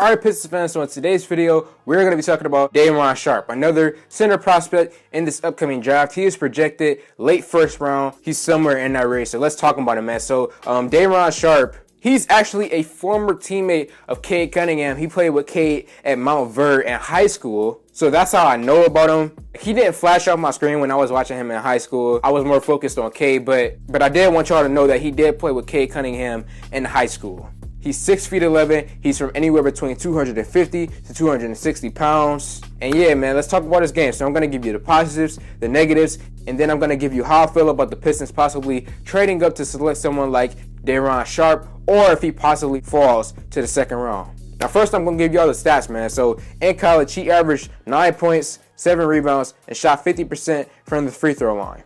Alright, Pistons fans, so in today's video, we're going to be talking about RonSharpe, another center prospect in this upcoming draft. He is projected late first round. He's somewhere in that race, so let's talk about him, man. So, RonSharpe, he's actually a former teammate of Cade Cunningham. He played with Cade at Mount Verde in high school. So that's how I know about him. He didn't flash off my screen when I was watching him in high school. I was more focused on Cade, but I did want y'all to know that he did play with Cade Cunningham in high school. He's 6'11". He's from anywhere between 250 to 260 pounds. And yeah, man, let's talk about his game. So I'm going to give you the positives, the negatives, and then I'm going to give you how I feel about the Pistons possibly trading up to select someone like RonSharpe, or if he possibly falls to the second round. Now, first, I'm going to give you all the stats, man. So in college, he averaged 9 points, 7 rebounds, and shot 50% from the free throw line.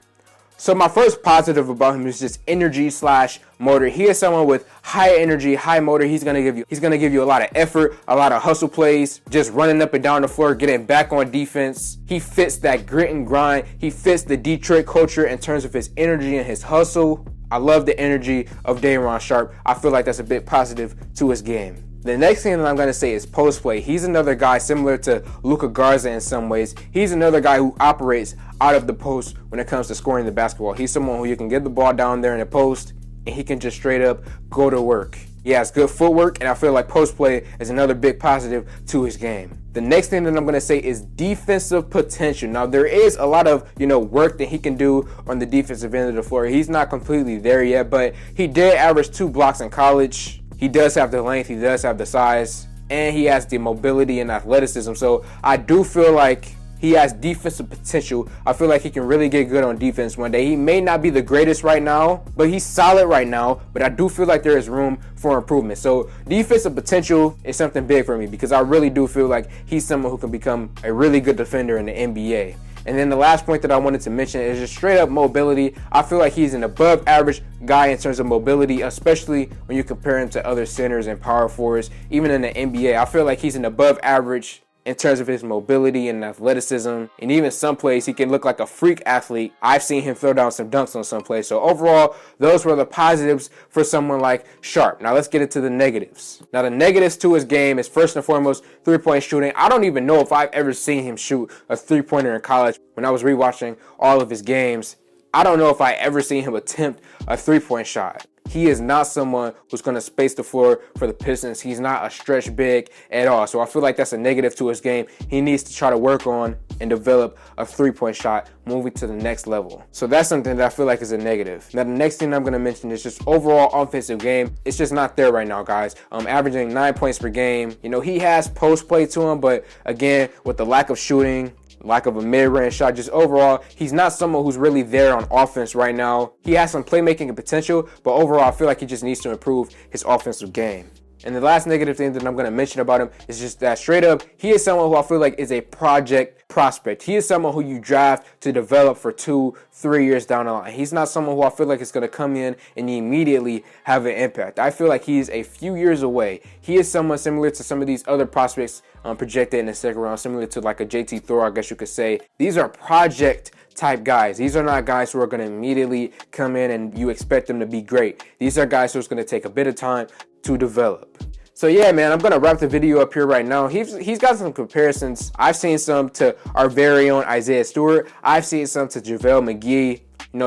So my first positive about him is just energy / motor. He is someone with high energy, high motor. He's gonna give you a lot of effort, a lot of hustle plays, just running up and down the floor, getting back on defense. He fits that grit and grind. He fits the Detroit culture in terms of his energy and his hustle. I love the energy of RonSharpe. I feel like that's a bit positive to his game. The next thing that I'm going to say is post play. He's another guy similar to Luka Garza in some ways. He's another guy who operates out of the post when it comes to scoring the basketball. He's someone who you can get the ball down there in the post and he can just straight up go to work. He has good footwork, and I feel like post play is another big positive to his game. The next thing that I'm going to say is defensive potential. Now, there is a lot of, work that he can do on the defensive end of the floor. He's not completely there yet, but he did average 2 blocks in college. He does have the length, he does have the size, and he has the mobility and athleticism. So I do feel like he has defensive potential. I feel like he can really get good on defense one day. He may not be the greatest right now, but he's solid right now. But I do feel like there is room for improvement. So defensive potential is something big for me because I really do feel like he's someone who can become a really good defender in the NBA. And then the last point that I wanted to mention is just straight up mobility. I feel like he's an above average guy in terms of mobility, especially when you compare him to other centers and power forwards. Even in the NBA, I feel like he's an above average in terms of his mobility and athleticism. And even some plays, he can look like a freak athlete. I've seen him throw down some dunks on some plays. So overall, those were the positives for someone like Sharpe. Now let's get into the negatives. Now the negatives to his game is first and foremost, three-point shooting. I don't even know if I've ever seen him shoot a three-pointer in college. When I was rewatching all of his games, I don't know if I ever seen him attempt a three-point shot. He is not someone who's going to space the floor for the Pistons. He's not a stretch big at all. So I feel like that's a negative to his game. He needs to try to work on and develop a three-point shot, moving to the next level. So that's something that I feel like is a negative. Now, the next thing I'm going to mention is just overall offensive game. It's just not there right now, guys. Averaging 9 points per game. He has post play to him, but again, with the lack of shooting, lack of a mid-range shot, just overall, he's not someone who's really there on offense right now. He has some playmaking potential, but overall, I feel like he just needs to improve his offensive game. And the last negative thing that I'm going to mention about him is just that straight up, he is someone who I feel like is a project prospect. He is someone who you draft to develop for 2-3 years down the line. He's not someone who I feel like is going to come in and immediately have an impact. I feel like he's a few years away. He is someone similar to some of these other prospects projected in the second round, similar to like a JT Thor, I guess you could say. These are project type guys. These are not guys who are going to immediately come in and you expect them to be great. These are guys who are going to take a bit of time to develop. So yeah, man, I'm going to wrap the video up here right now. He's got some comparisons. I've seen some to our very own Isaiah Stewart. I've seen some to JaVale McGee.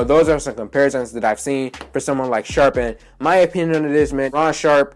Those are some comparisons that I've seen for someone like Sharpe. And my opinion on it is, man, RonSharpe,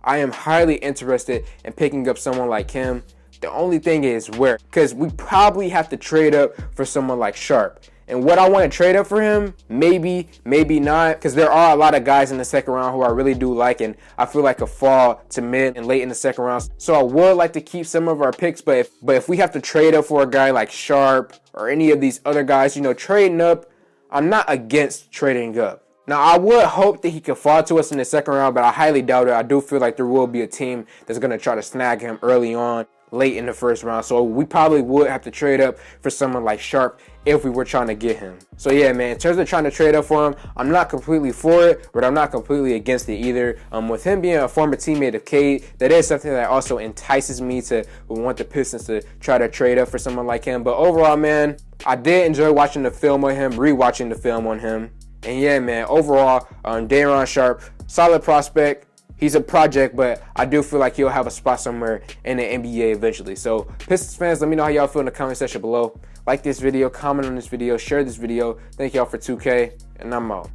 I am highly interested in picking up someone like him. The only thing is where, because we probably have to trade up for someone like Sharpe. And what I want to trade up for him, maybe not, because there are a lot of guys in the second round who I really do like, and I feel like a fall to mid and late in the second round. So I would like to keep some of our picks, but if we have to trade up for a guy like Sharpe or any of these other guys, trading up, I'm not against trading up. Now, I would hope that he could fall to us in the second round, but I highly doubt it. I do feel like there will be a team that's going to try to snag him early on, late in the first round. So we probably would have to trade up for someone like Sharpe if we were trying to get him. So yeah, man, in terms of trying to trade up for him, I'm not completely for it, but I'm not completely against it either. With him being a former teammate of Cade, that is something that also entices me to want the Pistons to try to trade up for someone like him. But overall, man, I did enjoy watching the film on him, rewatching the film on him. And yeah, man, overall, RonSharpe, solid prospect. He's a project, but I do feel like he'll have a spot somewhere in the NBA eventually. So Pistons fans, let me know how y'all feel in the comment section below. Like this video, comment on this video, share this video. Thank y'all for 2K, and I'm out.